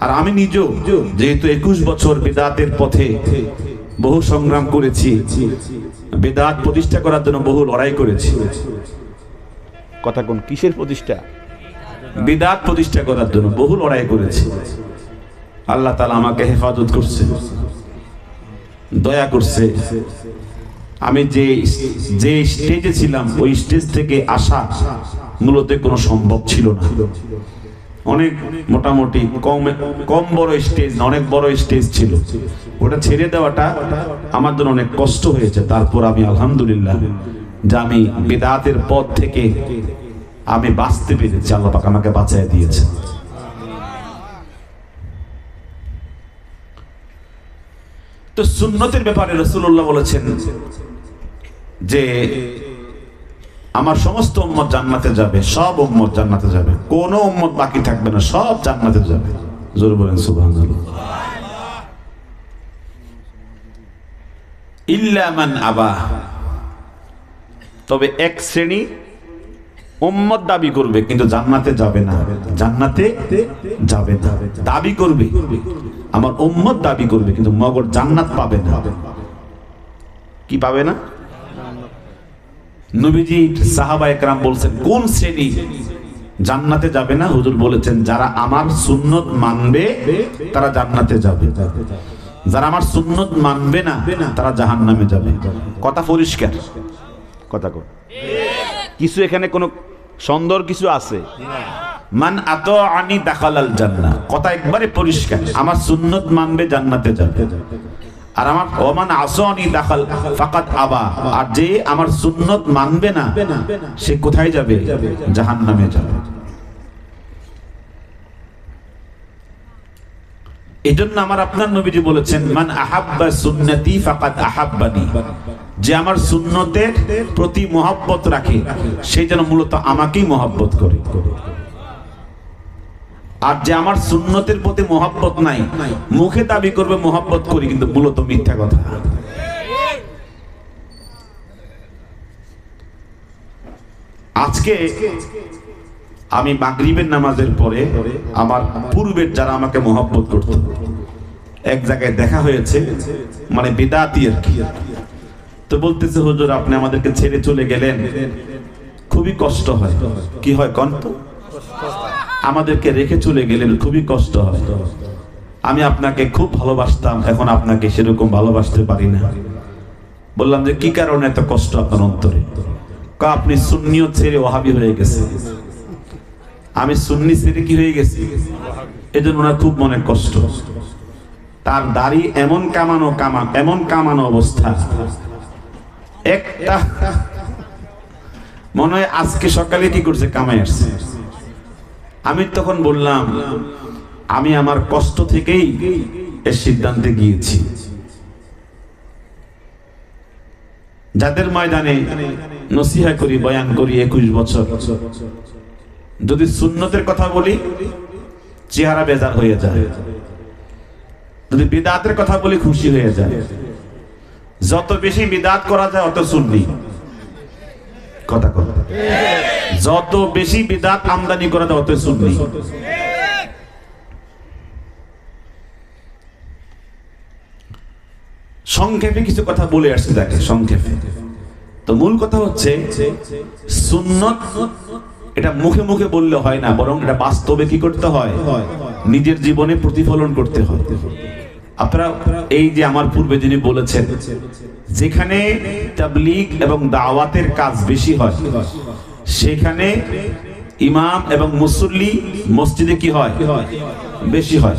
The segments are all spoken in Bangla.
আর আমি নিজেও যেহেতু 21 বছর বিদআতের পথে বহু সংগ্রাম করেছি, বিদআত প্রতিষ্ঠা করার জন্য বহু লড়াই করেছি। কথা কোন কিসের প্রতিষ্ঠা? বিদআত প্রতিষ্ঠা করার জন্য বহু লড়াই করেছি। আল্লাহ তাআলা আমাকে হেফাজত করছে, দয়া করছে। আমি যে স্টেজে ছিলাম ওই স্টেজ থেকে আসা মূলত কোনো সম্ভব ছিল না। অনেক মোটামুটি কম বড় স্টেজ না, অনেক বড় স্টেজ ছিল। ওটা ছেড়ে দেওয়াটা আমার জন্য অনেক কষ্ট হয়েছে। তারপর আমি আলহামদুলিল্লাহ যে আমি বিদআতের পথ থেকে আমি বাঁচতে পেরেছি, আল্লাহ পাক আমাকে বাঁচিয়ে দিয়েছে। তো সুন্নতের ব্যাপারে রাসূলুল্লাহ বলেছেন যে আমার সমস্ত উম্মত জান্নাতে যাবে, সব উম্মত জান্নাতে যাবে, কোন উম্মত বাকি থাকবে না, সব জান্নাতে যাবে। জোরে বলেন সুবহানাল্লাহ। ইল্লা মান আবা, তবে এক শ্রেণী উম্মত দাবি করবে কিন্তু জান্নাতে যাবে না, জান্নাতে যাবে না। দাবি করবে, আমার উম্মত দাবি করবে কিন্তু মগর জান্নাত পাবে না। কি পাবে না? নবীজি সাহাবায়ে কেরাম বলছেন কোন শ্রেণী জান্নাতে যাবে না? হুজুর বলেছেন যারা আমার সুন্নত মানবে তারা জান্নাতে যাবে, যারা আমার সুন্নত মানবে না তারা জাহান্নামে যাবে। কথা পরিষ্কার? কথা কর, কিছু এখানে কোনো সন্দেহ কিছু আছে? মান আতাআনি দাখালাল জান্নাহ, কথা একবারে পরিষ্কার। আমার সুন্নত মানবে জান্নাতে যাবে, আর আমার ওমান আসানি দাখাল ফাকাত আবা, আর যে আমার সুন্নত মানবে না সে কোথায় যাবে? জাহান্নামে যাবে। এজন্য আমার আপনার নবীজি বলেছেন মান আহাব্বা সুন্নতি ফাকাত আহাব্বানি, যে আমার সুন্নতের প্রতি মহব্বত রাখে সে যেন মূলত আমাকেই মহব্বত করে। আর যে আমার সুন্নতের প্রতি মহব্বত নাই, মুখে দাবি করবে মহব্বত করি কিন্তু মূলত মিথ্যা কথা। আজকে আমি মাগরিবের নামাজের পরে আমার পূর্বের যারা আমাকে মহব্বত করত এক জায়গায় দেখা হয়েছে, মানে বিদআতি আর কি। তো বলতেছে হুজুর আপনি আমাদেরকে ছেড়ে চলে গেলেন, খুবই কষ্ট হয়। কি হয় কোন তো? আমাদেরকে রেখে চলে গেলেন, খুবই কষ্ট হয়। আমি আপনাকে খুব ভালোবাসতাম, এখন আপনাকে সেরকম ভালোবাসতে পারি না। বললাম যে কি কারণে এত কষ্ট আপনার অন্তরে? আপনি সুন্নিয়ত ছেড়ে ওয়াহাবি হয়ে গেছে। আমি সুন্নি ছেড়ে কি হয়ে গেছি? এজন্য ওনার খুব মনে কষ্ট। তার দাড়ি এমন কামানো অবস্থা, একটা মনে হয় আজকে সকালে কি করছে, কামাই আসছে। আমি তখন বললাম আমি আমার কষ্ট থেকেই এর সিদ্ধান্তে গিয়েছি। যাদের ময়দানে নসিহা করি, বয়ান করি 21 বছর, যদি সুন্নতের কথা বলি চেহারা বেজার হয়ে যায়, যদি বিদআতের কথা বলি খুশি হয়ে যায়। যত বেশি বিদআত করা যায় অত সুন্নি। কথা কথা, যত বেশি বিদআত আমদানি করা যায় অত সুন্নি। সংক্ষেপে কিছু কথা বলে আসছে, দেখে সংক্ষেপে। তো মূল কথা হচ্ছে সুন্নত এটা মুখে মুখে বললে হয় না, বরং এটা বাস্তবে কি করতে হয়? নিজের জীবনে প্রতিফলন করতে হয়। আপনারা এই যে আমার পূর্বে যিনি বলেছেন, যেখানে তাবলীগ এবং দাওয়াতের কাজ বেশি হয় সেখানে ইমাম এবং মুসল্লি মসজিদে কি হয়? বেশি হয়।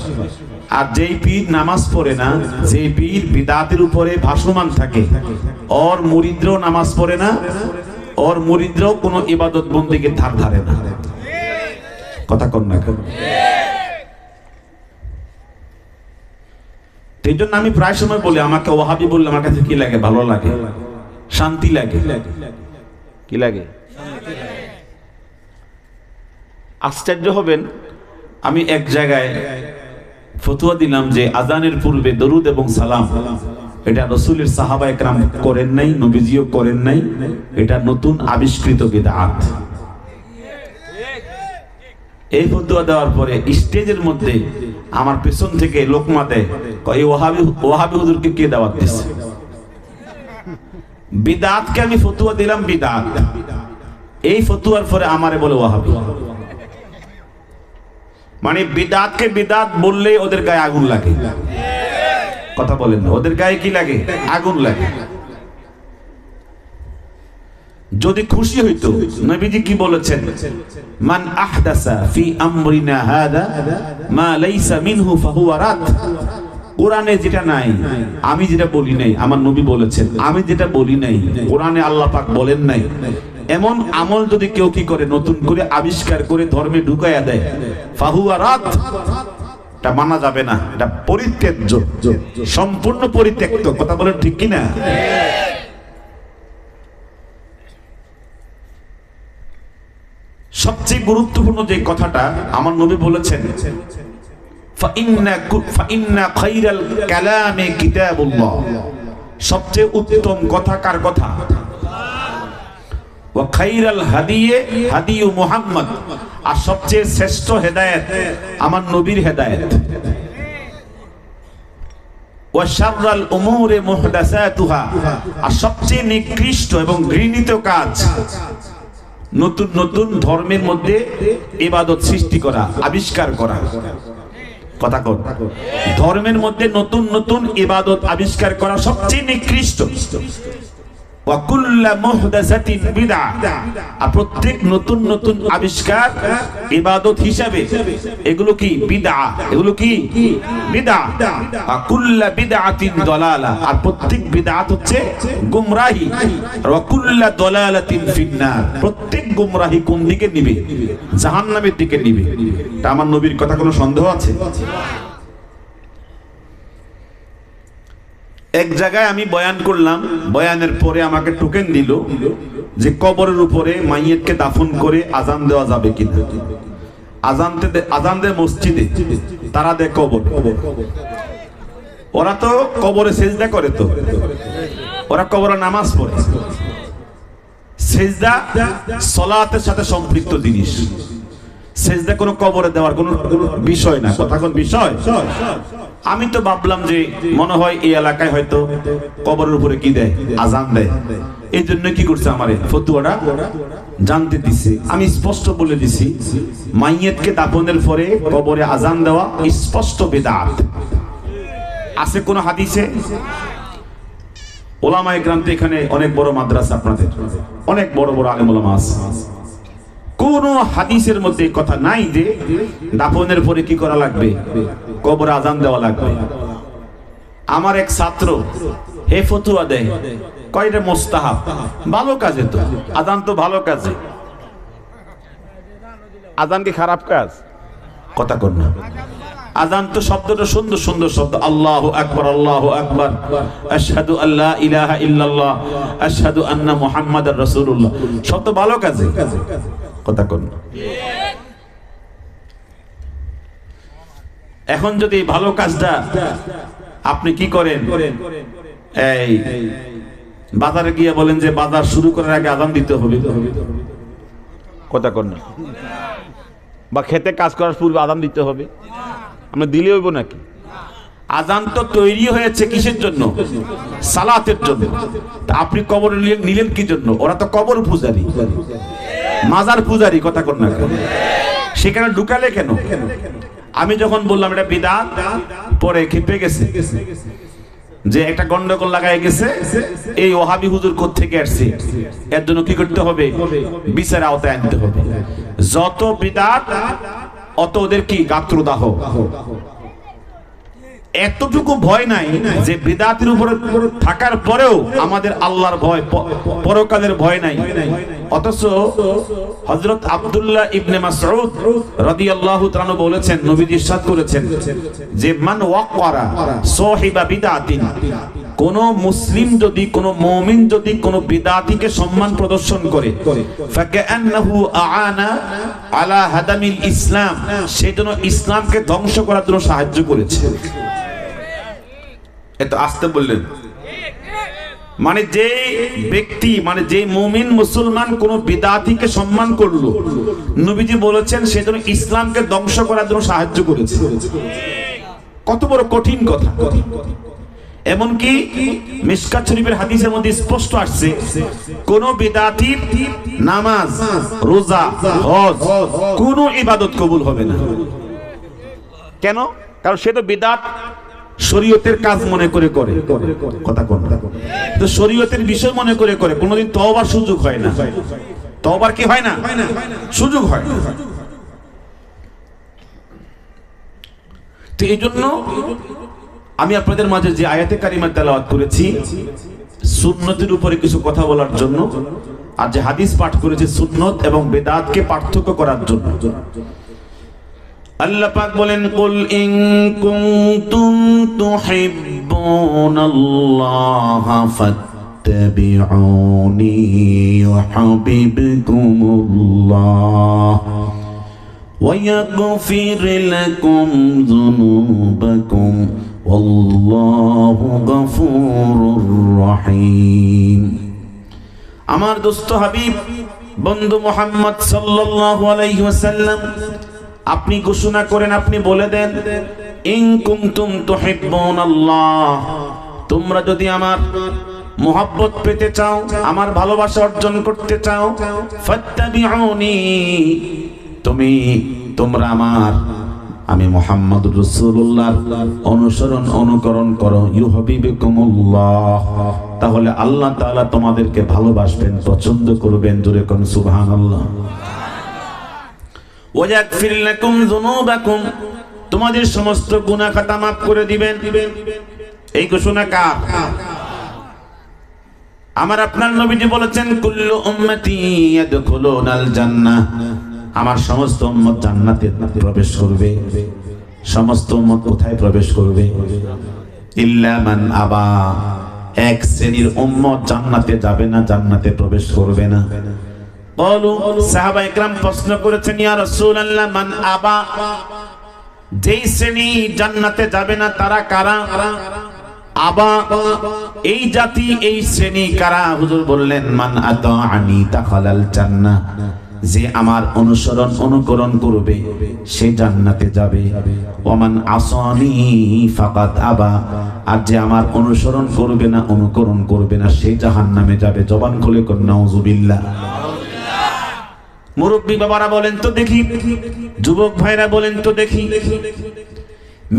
আর যেই পীর নামাজ পড়ে না, যেই পীর বিদআতের উপরে ভাসমান থাকে, ওর মুরিদরাও নামাজ পড়ে না, ওর মুরিদরাও কোনো ইবাদত বন্দেগীর ধার ধারে না। কথা কন না কেন? এই জন্য আমি প্রায় সময় বলি, আমাকে ওয়াহাবি বললে আমার কাছে কি লাগে? ভালো লাগে, শান্তি লাগে। কি লাগে? আশ্চর্য হবেন, আমি এক জায়গায় ফতোয়া দিলাম যে আজানের পূর্বে দরুদ এবং সালাম এটা রাসূলের সাহাবায়ে কেরাম করেন নাই, নবীজিও করেন নাই, এটা নতুন আবিষ্কৃত বিদআত। এই ফতোয়া দেওয়ার পরে স্টেজের মধ্যে আমার পেছন থেকে লোকমা দেয়, এই ওয়াহাবি হুজুরকে কে দাওয়াত দিচ্ছে? বিদআতকে আমি ফতোয়া দিলাম বিদআত, এই ফতোয়ার পরে আমারে বলে ওয়াহাবি। মানে বিদআতকে বিদআত বললেই ওদের গায়ে আগুন লাগে। কথা বলেন না, ওদের গায়ে কি লাগে? আগুন লাগে। যদি খুশি হইতো, নবীজি কি বলেছেন? মান আহদাসা ফি আমরিনা হাদা মা লাইসা মিনহু ফাহুয়া রাদ। কোরআনে যেটা নাই, আমি যেটা বলি নাই, আমার নবী বলেছেন। আমি যেটা বলি নাই, কোরআনে আল্লাহ পাক বলেন নাই, এমন আমল যদি কেউ কি করে নতুন করে আবিষ্কার করে ধর্মে ঢুকাইয়া দেয়, ফাহুয়া রাদ, এটা মানা যাবে না, এটা পরিত্যাজ্য, সম্পূর্ণ পরিত্যক্ত। কথা বলেন ঠিক কি না? সবচেয়ে গুরুত্বপূর্ণ যে কথাটা আমার নবী বলেছেন, ফাইন্না খাইরাল কালামে কিতাবুল্লাহ, সবচেয়ে উত্তম কথা কার কথা? ওয়া খাইরাল হাদিয়ে হাদিয়ু মুহাম্মদ, আর সবচেয়ে শ্রেষ্ঠ হেদায়েত আমার নবীর হেদায়েত। ওয়া শাররাল উমুরি মুহদাসাতুহা, আর সবচেয়ে নিকৃষ্ট এবং ঘৃণিত কাজ নতুন নতুন ধর্মের মধ্যে ইবাদত সৃষ্টি করা, আবিষ্কার করা। কথা কর, ধর্মের মধ্যে নতুন নতুন ইবাদত আবিষ্কার করা সবচেয়ে নিকৃষ্ট। ওয়া কুল্লু মুহদাসাতিন বিদআ, আর প্রত্যেক নতুন নতুন আবিষ্কার ইবাদত হিসাবে এগুলো কি? বিদআ। এগুলো কি? বিদআ। ওয়া কুল্লু বিদআতিন দালালা, আর প্রত্যেক বিদআত হচ্ছে গোমরাহি। ওয়া কুল্লু দালালাতিন ফিন্নার, প্রত্যেক গোমরাহি কোন দিকে নিবে? জাহান্নামের দিকে নিবে। এটা আমার নবীর কথা, কোনো সন্দেহ আছে? এক জায়গায় আমি বয়ান করলাম, বয়ানের পরে আমাকে টোকেন দিল যে কবরের উপরে মাইয়েতকে দাফন করে আজান দেওয়া যাবে কিনা। আজান দেয় মসজিদে, তারা দেয় কবর। ওরা তো কবরে সেজদা করে, তো ওরা কবরে নামাজ পড়ে। সেজদা সালাতের সাথে সম্পৃক্ত জিনিস। সেজদা কোনো কবরে দেওয়ার কোনো বিষয় না। কথা কোন বিষয়? আমি তো ভাবলাম যে মনে হয় এই এলাকায় হয়তো কবরের উপরে কি দেয়? আজান দেয়। এই জন্য কি করছে, আমারে ফতুয়াটা জানতে দিছে। আমি স্পষ্ট বলে দিছি, মাইয়েতকে দাফনের পরে কবরে আজান দেওয়া স্পষ্ট বিদআত। আছে কোন হাদিসে? ওলামায়ে কেরাম তো এখানে অনেক বড় মাদ্রাসা, আপনাদের অনেক বড় বড় আলেম ওলামা আছে। কোন হাদিসের মধ্যে কথা নাই যে দাফনের পরে কি করা লাগবে? কবরে আজান দেওয়া লাগবে। আমার এক ছাত্র হে ফতুয়া দেয়, কয়টা মুস্তাহাব, ভালো কাজে তো আজান, তো ভালো কাজে। আজান কি খারাপ কাজ? কথা কর না। আজান তো শব্দটা সুন্দর সুন্দর শব্দ, আল্লাহু আকবার, আল্লাহু আকবার, আশহাদু আল্লা ইলাহা ইল্লাল্লাহ, আশহাদু আন্না মুহাম্মাদার রাসূলুল্লাহ, শব্দ ভালো কাজে। কথা কর না। এখন যদি ভালো কাজটা আপনি কি করেন, এই বাজারে গিয়ে বলেন যে বাজার শুরু করার আগে আজান দিতে হবে, কথা কর না। বা খেতে কাজ করার পূর্বে আজান দিতে হবে, আমরা দিলে হইব নাকি? আজান তো তৈরি হয়েছে কিসের জন্য? সালাতের জন্য। আপনি কবর নিলেন কি জন্য? ওরা তো কবর পূজারী, মাজার পূজারী। কথা কর না, সেখানে ঢুকালে কেন? আমি যখন বললাম এটা বিদআত, পরে খেপে গেছে যে একটা গন্ডগোল লাগায় গেছে, এই ওহাবি হুজুর কোত্থেকে আসছে, এর জন্য কি করতে হবে? বিচার আওতায় আনতে হবে। যত বিদআত অত ওদের কি গাত্রদাহ। এতটুকু ভয় নাই যে বিদআতের উপরে থাকার পরেও আমাদের আল্লাহর ভয়, পরকালের ভয় নাই। অথচ হযরত আব্দুল্লাহ ইবনে মাসউদ রাদিয়াল্লাহু তাআলা বলেছেন, নবীজি ইরশাদ করেছেন যে মান ওয়াক্কারা সাহিবা বিদআতিন, কোন মুসলিম যদি, কোন মুমিন যদি কোন বিদআতিকে সম্মান প্রদর্শন করে, ফাকান্নাহু আআনা আলা হাদামিল ইসলাম, সেজন্য ইসলামকে ধ্বংস করার জন্য সাহায্য করেছে। এত আসতে বললেন, মানে যে ব্যক্তি মানে যে মুমিন মুসলমান কোন বিদআতিকে সম্মান করলো, নবীজি বলেছেন সে যেন ইসলামকে ধ্বংস করার জন্য সাহায্য করেছে। কত বড় কঠিন কথা। এমনকি মিশকাত শরীফের হাদিসের মধ্যে স্পষ্ট আসছে, কোন বিদআতির নামাজ, রোজা, হজ কোন ইবাদত কবুল হবে না। কেন? কারণ সে তো বিদআত শরীয়তের কাজ মনে করে করে, কথা কোন তো শরীয়তের বিষয় মনে করে করে, কোনোদিন তওবার সুযোগ হয় না। তওবার কি হয় না? সুযোগ হয়। তো এই জন্য আমি আপনাদের মাঝে যে আয়াতে কারিমা তেলাওয়াত করেছি সুন্নতের উপরে কিছু কথা বলার জন্য, আর যে হাদিস পাঠ করেছি সুন্নত এবং বিদআতকে পার্থক্য করার জন্য। আল্লাহ পাক বলেন, কুল ইন কুনতুম তুহিব্বুনাল্লাহ ফাত্তাবিউনি ইউহিব্বুকুমুল্লাহ ওয়া ইয়াগফির লাকুম যুনুবাকুম ওয়াল্লাহু গফুরুর রহিম। আমার দোস্ত হাবিব বন্ধু মুহাম্মদ সাল্লাল্লাহু আলাইহি ওয়াসাল্লাম, আপনি ঘোষণা করেন, আপনি বলে দেন, ইন কুনতুম তুহিব্বুনাল্লাহ, তোমরা যদি আমার মোহাব্বত পেতে চাও, আমার ভালোবাসা অর্জন করতে চাও, ফাত্তাবিউনি, তোমরা আমি মুহাম্মদুর রাসূলুল্লাহর অনুসরণ অনুকরণ করো, ইউহিব্বুকুমুল্লাহ, তাহলে আল্লাহ তাআলা তোমাদেরকে ভালোবাসবেন, পছন্দ করবেন। জোরে কোন সুবহানাল্লাহ। ওয়ায়াগফির লাকুম যুনুবাকুম, তোমাদের সমস্ত গুনাহ খাতা maaf করে দিবেন। এই ঘোষণা কার? আমার আপনার নবীজি বলেছেন, কুল্লু উম্মতি ইয়াদখুলুনাল জান্নাহ, আমার সমস্ত উম্মত জান্নাতে প্রবেশ করবে। সমস্ত উম্মত কোথায় প্রবেশ করবে? ইল্লা মান আবা, এক শ্রেণীর উম্মত জান্নাতে যাবে না, জান্নাতে প্রবেশ করবে না। বলু সাহাবা ইকরাম প্রশ্ন করেছেন, ইয়া রাসূলুল্লাহ মান আবা, যেই শ্রেণী জান্নাতে যাবে না তারা কারা? আবা, এই জাতি এই শ্রেণী কারা? হুজুর বললেন, মান আতাআনি দাখালাল জান্নাহ, যে আমার অনুসরণ অনুকরণ করবে সে জান্নাতে যাবে। ওমান আসানি ফাকাত আবা, আর যে আমার অনুসরণ করবে না অনুকরণ করবে না সে জাহান্নামে যাবে। জবান খুলে কোন নাউযুবিল্লাহ। মুরব্বী বাবারা বলেন তো দেখি, যুবক ভাইরা বলেন তো দেখি,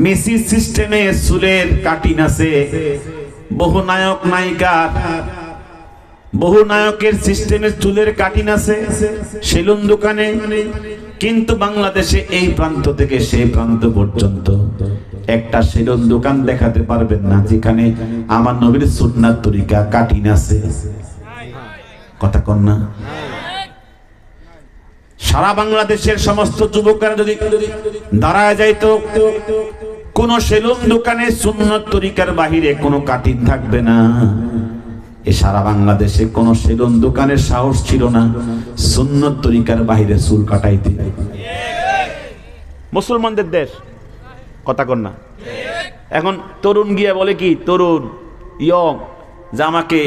মেসি সিস্টেমে চুলের কাটিং আছে, বহু নায়ক নায়িকা, বহু নায়কের সিস্টেমে চুলের কাটিং আছে সেলুন দোকানে, কিন্তু বাংলাদেশে এই প্রান্ত থেকে সেই প্রান্ত পর্যন্ত একটা সেলুন দোকান দেখাতে পারবেন না যেখানে আমার নবীর সুন্নাত তরিকা কাটিং আছে। কথা কন না? সারা বাংলাদেশের সমস্ত যুবকরা যদি দাঁড়ায় যাইতো, কোন সেলুন দোকানে সুন্নত তরিকার বাহিরে কোনো কাটিং থাকবে না। এ সারা বাংলাদেশে কোন সেলুন দোকানের সাহস ছিল না সুন্নত তরিকার বাহিরে চুল কাটাইতে। মুসলমানদের দেশ, কথা কন না? এখন তরুণ গিয়ে বলে কি, তরুণ ইয়ং, যে আমাকে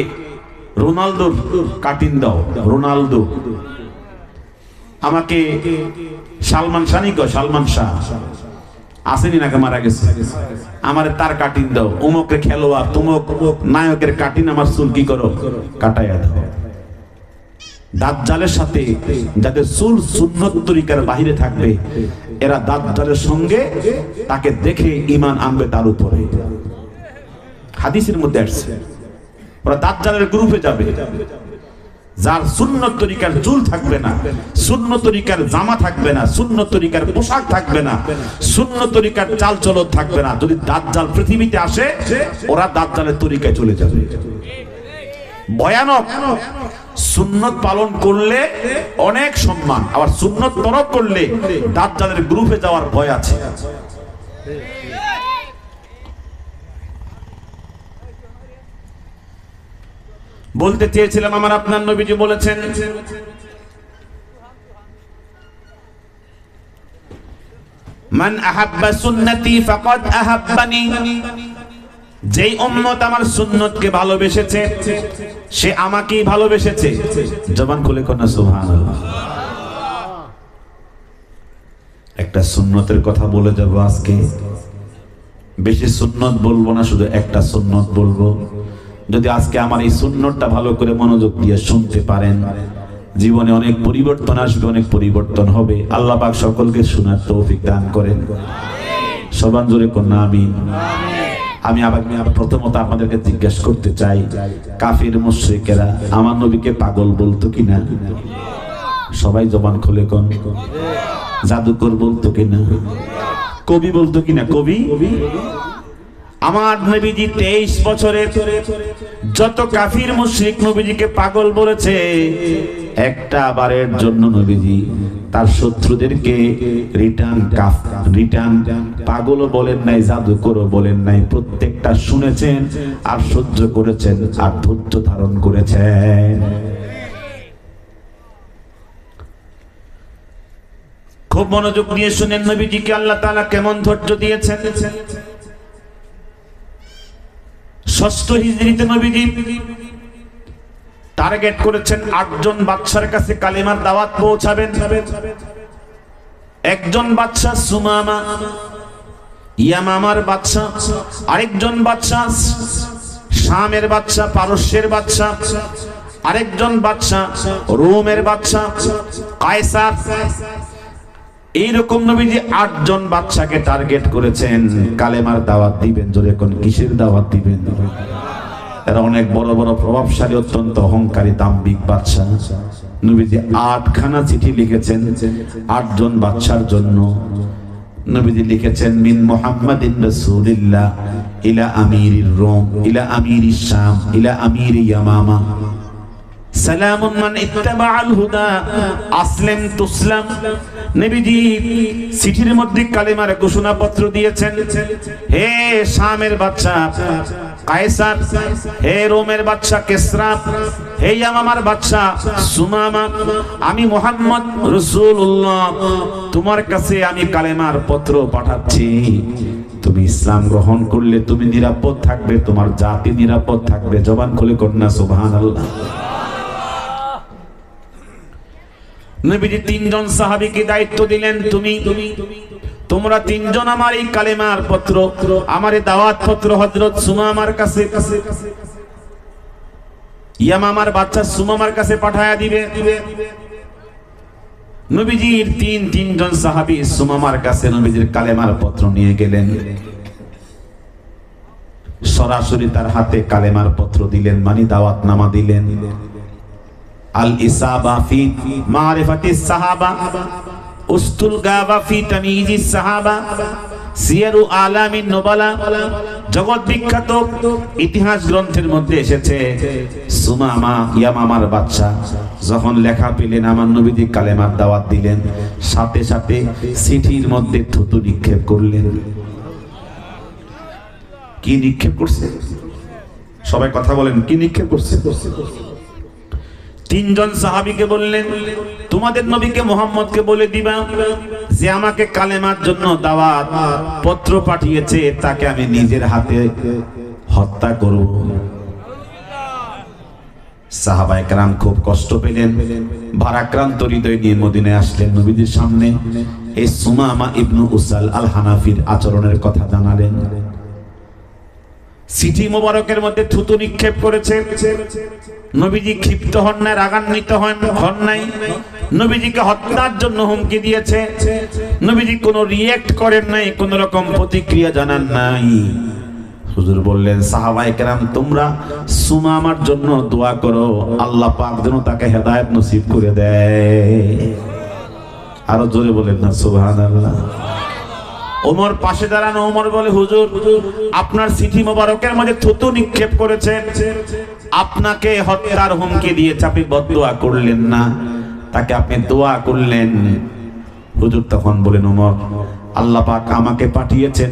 রোনালদোর কাটিং দাও, রোনালদো আমাকে সালমান শাহ নিকো, সালমান শাহ আসেনি নাকি, মারা গেছে, আমার তার কাটিং দাও, অমুকের খেলোয়াড় তুমুক নায়কের কাটিং আমার চুল কি করো, কাটাইয়া দাও। দাজ্জালের সাথে যাদের চুল সুন্নত তরিকার বাহিরে থাকবে, এরা দাজ্জালের সঙ্গে তাকে দেখে ঈমান আনবে তার উপরে। হাদিসের মধ্যে আসছে ওরা দাজ্জালের গ্রুপে যাবে। যার সুন্নত তরিকার চুল থাকবে না, সুন্নত তরিকার জামা থাকবে না, সুন্নত তরিকার পোশাক থাকবে না, সুন্নত তরিকার চালচলন থাকবে না, যদি দাজ্জাল পৃথিবীতে আসে ওরা দাজ্জালের তরিকায় চলে যাবে। ভয়ানক। সুন্নত পালন করলে অনেক সম্মান, আবার সুন্নত তরক করলে দাজ্জালের গ্রুপে যাওয়ার ভয় আছে। বলতে চেয়েছিলাম, আমার আপনার নবীজি বলেছেন, মান আহাব্বা সুন্নতি ফাকাদ আহাব্বানি, যেই উম্মত আমার সুন্নতকে ভালোবেসেছে সে আমাকেই ভালোবেসেছে। জবান খুলে কোনা সুবহানাল্লাহ। একটা সুন্নতের কথা বলে যাব আজকে, বেশি সুন্নত বলবো না, শুধু একটা সুন্নত বলবো। যদি আজকে আমার এই সুন্নতটা ভালো করে মনোযোগ দিয়ে শুনতে পারেন, জীবনে অনেক পরিবর্তন আসবে, অনেক পরিবর্তন হবে। আল্লাহ পাক সকলকে শোনার তৌফিক দান করেন। সবান জোরে কন্যা আমিন। আমি প্রথমত আপনাদেরকে জিজ্ঞাসা করতে চাই, কাফির মুশরিকেরা আমার নবীকে পাগল বলতো কিনা? সবাই জবান খুলে কোন। জাদুকর বলতো কিনা? কবি বলতো কিনা? কবি। আমার নবীজি 23 বছরের যত কাফির মুশরিক নবীজিকে পাগল বলেছে, একটা বারের জন্য নবীজি তার শত্রুদেরকে রিটার্ন পাগলও বলেন নাই, জাদুকরও বলেন নাই। প্রত্যেকটা শুনেছেন আর সহ্য করেছেন আর ধৈর্য ধারণ করেছেন। খুব মনোযোগ দিয়ে শুনেন, নবীজিকে আল্লাহ তাআলা কেমন ধৈর্য দিয়েছেন। 6ষ্ঠ হিজরিতে নবীজি টার্গেট করেছেন 8 জন বাদশার কাছে কালিমার দাওয়াত পৌঁছাবেন। একজন বাদশা সুমামা, ইয়ামামার বাদশা, আরেকজন বাদশা শামের বাদশা, পারস্যের বাদশা, আরেকজন বাদশা রোমের বাদশা কায়সার। এইরকম নবীজি 8 জন বাদশাকে টার্গেট করেছেন, কালেমার দাওয়াত দিবেন। জোরে কোন কিসের দাওয়াত দিবেন? এরা অনেক বড় বড় প্রভাবশালী, অত্যন্ত অহংকারী দাম্ভিক বাদশা। নবীজি 8খানা চিঠি লিখেছেন 8 জন বাদশার জন্য। নবীজি লিখেছেন, মিন মুহাম্মাদিন রাসূলিল্লাহ ইলা আমিরির রোম, ইলা আমিরিশ শাম, ইলা আমির ইয়ামামা, সালামুন মান ইত্তাবাআল হুদা আসলিম তুসলাম। নবীজি চিঠির মধ্যে কালেমার ঘোষণাপত্র দিয়েছেন। হে শামের বাদশা কায়সার, হে রোমের বাদশা কিসরা, হে ইয়ামামার বাদশা সুমামা, আমি মুহাম্মদ রাসূলুল্লাহ তোমার কাছে আমি কালেমার পত্র পাঠাচ্ছি। তুমি ইসলাম গ্রহণ করলে তুমি নিরাপদ থাকবে, তোমার জাতি নিরাপদ থাকবে। জবান খুলে কন্যা সুবহানাল্লাহ। নবীজি 3 জন সাহাবীকে দায়িত্ব দিলেন, তোমরা 3 জন আমার এই কালেমার পত্র, আমার এই দাওয়াত পত্র হযরত সুমামার কাছে, ইয়ামামার বাদশা সুমামার কাছে পাঠায়া দিবে। নবীজির 3 জন সাহাবী সুমামার কাছে নবীজির কালেমার পত্র নিয়ে গেলেন। সরাসরি তার হাতে কালেমার পত্র দিলেন, মানে দাওয়াত নামা দিলেন। আল ইসাবা ফি মারিফাতিস সাহাবা, উস্তুল গাবা ফি তামিজিস সাহাবা, সিয়ারু আলামিন নুবালা, জগৎ বিখ্যাত ইতিহাস গ্রন্থের মধ্যে এসেছে সুমামা ইয়ামামার বাদশা যখন লেখা পেলেন আমার নবীজি কালেমার দাওয়াত দিলেন, সাথে সাথে চিঠির মধ্যে থুতু নিক্ষেপ করলেন। কি নিক্ষেপ করছে? সবাই কথা বলেন, কি নিক্ষেপ করছে? 3 জন সাহাবীকে বললেন, তোমাদের নবীকে মুহাম্মদকে বলে দিবা যে আমাকে কালেমার জন্য দাওয়াত পত্র পাঠিয়েছে, তাকে আমি নিজের হাতে হত্যা করব। সাহাবায়ে কেরাম খুব কষ্ট পেলেন, ভারাক্রান্ত হৃদয় নিয়ে মদিনায় আসলেন নবীজির সামনে। এই সুমামা ইবনু উসাল আল হানাফির আচরণের কথা জানালেন। চিঠি মোবারকের মধ্যে থুতু নিক্ষেপ করেছে। নবীজি ক্ষিপ্ত হন নাই, রাগান্বিত হন নাই। নবীজিকে হত্যার জন্য হুমকি দিয়েছে। নবীজি কোনো রিঅ্যাক্ট করেন নাই, কোন রকম প্রতিক্রিয়া জানান নাই। হুজুর বললেন, সাহাবায়ে কেরাম তোমরা সুমামার জন্য দোয়া করো, আল্লাহ পাক যেন তাকে হেদায়েত নসিব করে দেয়। আরো জোরে বলেন না সুবহানাল্লাহ। ওমর পাশে দাঁড়ানো, ওমর বলে, হুজুর আপনার চিঠি মোবারকের মধ্যে থুতু নিক্ষেপ করেছে, আপনাকে হত্যার হুমকি দিয়েছে, আপনি বদদোয়া করলেন না, তাকে আপনি দোয়া করলেন। হুজুর তখন বলেন, ওমর আল্লাহ পাক আমাকে পাঠিয়েছেন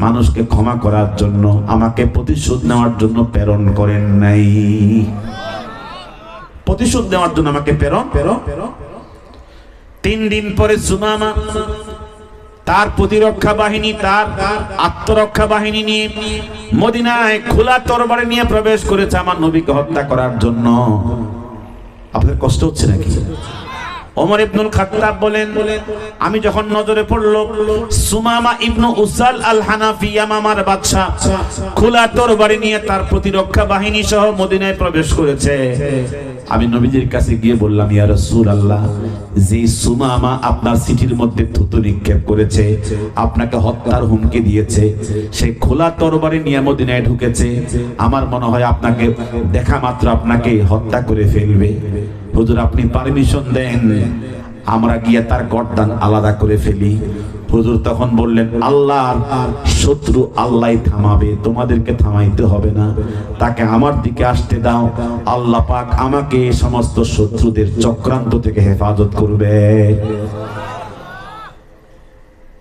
মানুষকে ক্ষমা করার জন্য, আমাকে প্রতিশোধ নেওয়ার জন্য প্রেরণ করেন নাই। প্রতিশোধ নেওয়ার জন্য আমাকে প্রেরণ। 3 দিন পরে সুমামা তার প্রতিরক্ষা বাহিনী, তার আত্মরক্ষা বাহিনী নিয়ে মদিনায় খোলা তরবারি নিয়ে প্রবেশ করেছে আমার নবীকে হত্যা করার জন্য। আপনাদের কষ্ট হচ্ছে নাকি? ওমর ইবনুল খাত্তাব বলেন, আমি যখন নজরে পড়ল সুমামা ইবনু উসাল আল হানাফি ইয়ামামার বাদশা খোলা তরবারি নিয়ে তার প্রতিরক্ষা বাহিনী সহ মদিনায় প্রবেশ করেছে, আমি নবীজির কাছে গিয়ে বললাম, ইয়া রাসূলুল্লাহ, যে সুমামা আপনার সিটির মধ্যে থুতু নিক্ষেপ করেছে, আপনাকে হত্যার হুমকি দিয়েছে, সে খোলা তরবারি নিয়ে মদিনায় ঢুকেছে, আমার মনে হয় আপনাকে দেখা মাত্র আপনাকে হত্যা করে ফেলবে। হুজুর আপনি পারমিশন দেন আমরা গিয়ে তার গর্দান আলাদা করে ফেলি। হুজুর তখন বললেন, আল্লাহর শত্রু আল্লাহই থামাবে, তোমাদেরকে থামাইতে হবে না, তাকে আমার দিকে আসতে দাও, আল্লাহ পাক আমাকে সমস্ত শত্রুদের চক্রান্ত থেকে হেফাজত করবে।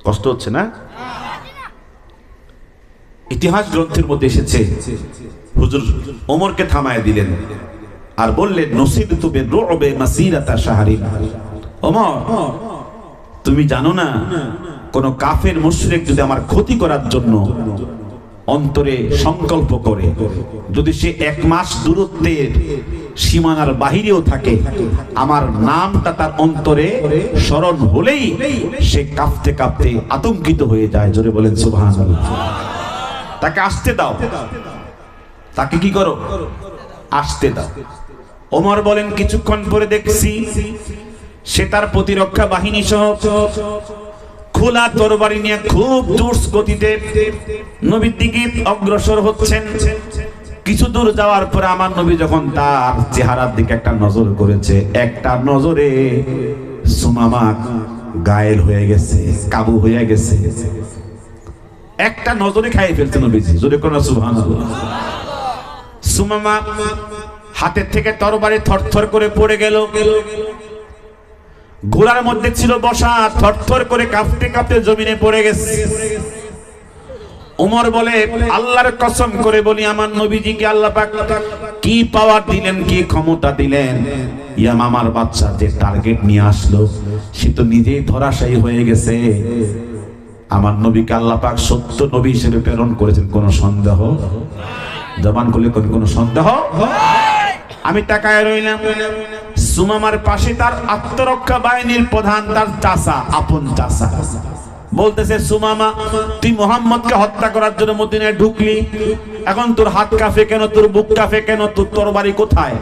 কষ্ট হচ্ছে না? ইতিহাস গ্রন্থের মধ্যে এসেছে হুজুর ওমরকে থামায় দিলেন আর বললেন, নসিবতু বিরুবে মাসিরাতা শাহরিন, ওমর তুমি জানো না কোন কাফের মুশরিক যদি আমার ক্ষতি করার জন্য অন্তরে সংকল্প করে, যদি সে 1 মাস দূরত্বের সীমানার বাহিরেও থাকে, আমার নামটা তার অন্তরে স্মরণ হলেই সে কাঁপতে কাঁপতে আতঙ্কিত হয়ে যায়। জোরে বলেন সুবহানাল্লাহ। তাকে আসতে দাও, তাকে কি করো? আসতে দাও। ওমর বলেন, কিছুক্ষণ পরে দেখছি সে তার প্রতিরক্ষা বাহিনী সহ খোলা তরবারি নিয়ে খুব জোর গতিতে নবীর দিকে অগ্রসর হচ্ছেন। কিছু দূর যাওয়ার পরে আমার নবী যখন তার চেহারার দিকে একটা নজর করেছে, একটা নজরে সুমামা গায়েল হয়ে গেছে, কাবু হয়ে গেছে, একটা নজরে খাইয়ে ফেলছে নবীজি। জোরে কোন সুবহানাল্লাহ। সুমামা হাতের থেকে তরবারি থরথর করে পড়ে গেল, ঘোড়ার মধ্যে ছিল বসা, থরথর করে কাঁপতে কাঁপতে জমিনে পড়ে গেছে। ওমর বলে, আল্লাহর কসম করে বলি, আমার নবীজিকে আল্লাহ পাক কি পাওয়ার দিলেন, কি ক্ষমতা দিলেন, ইয়ামামার বাচ্চা যে টার্গেট নিয়ে আসলো সে তো নিজেই ধরাশায়ী হয়ে গেছে। আমার নবীকে আল্লাহ পাক সত্য নবী হিসেবে প্রেরণ করেছেন, কোনো সন্দেহ? জবান খুলে কোনো সন্দেহ? আমি তাকায় রইলাম, সুমামার পাশে তার আত্মরক্ষা বাহিনীর প্রধান, তার চাচা, আপন চাচা বলতেছে, সুমামা তুই মুহাম্মদকে হত্যা করার জন্য মদিনায় ঢুকলি, এখন তোর হাত কাঁপে কেন, তোর বুক কাঁপে কেন, তোর তরবারি কোথায়,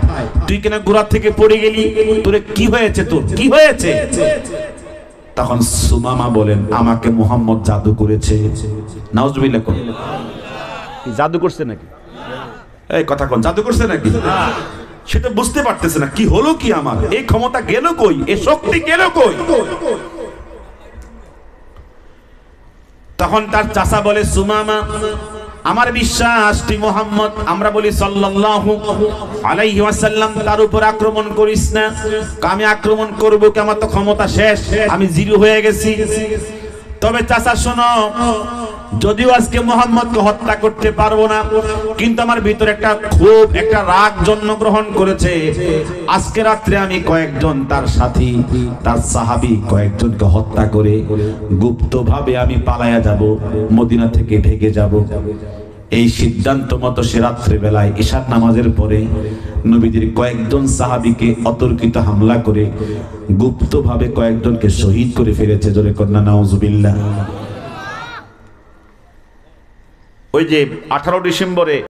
তুই কেন ঘোড়া থেকে পড়ে গেলি, তোর কি হয়েছে, তোর কি হয়েছে? তখন সুমামা বলেন, আমাকে মুহাম্মদ জাদু করেছে। নাউজুবিল্লাহ। কোন জাদু করছে নাকি? এই কথা কোন জাদু করছে নাকি? সেটা বুঝতে পারতেছে না, কি হলো কি, আমার এই ক্ষমতা গেল কই, এই শক্তি গেল কই? তখন তার চাচা বলে, সুমামা আমার বিশ্বাস তুই মুহাম্মদ, আমরা বলি সাল্লাল্লাহু আলাইহি ওয়াসাল্লাম, তার উপর আক্রমণ করিস না। আমি আক্রমণ করব কি, আমার তো ক্ষমতা শেষ, আমি জিরো হয়ে গেছি। তবে চাচা শোনো, যদিও আজকে মুহাম্মদকে হত্যা করতে পারবো না, কিন্তু আমার ভিতরে একটা রাগ জন্মগ্রহণ করেছে। আজকে রাত্রে আমি কয়েকজন তার সাথী, তার সাহাবী কয়েকজনকে হত্যা করে গুপ্তভাবে আমি পালায়া যাব, মদিনা থেকে ভেগে যাব। এই সিদ্ধান্ত মতো সে রাত্রে বেলায় ইশার নামাজের পরে নবীজির কয়েকজন সাহাবীকে অতর্কিত হামলা করে গুপ্তভাবে কয়েকজনকে শহীদ করে ফেলেছে। জোরে কন্যা নাউজুবিল্লাহ। ওই যে 18 ডিসেম্বরে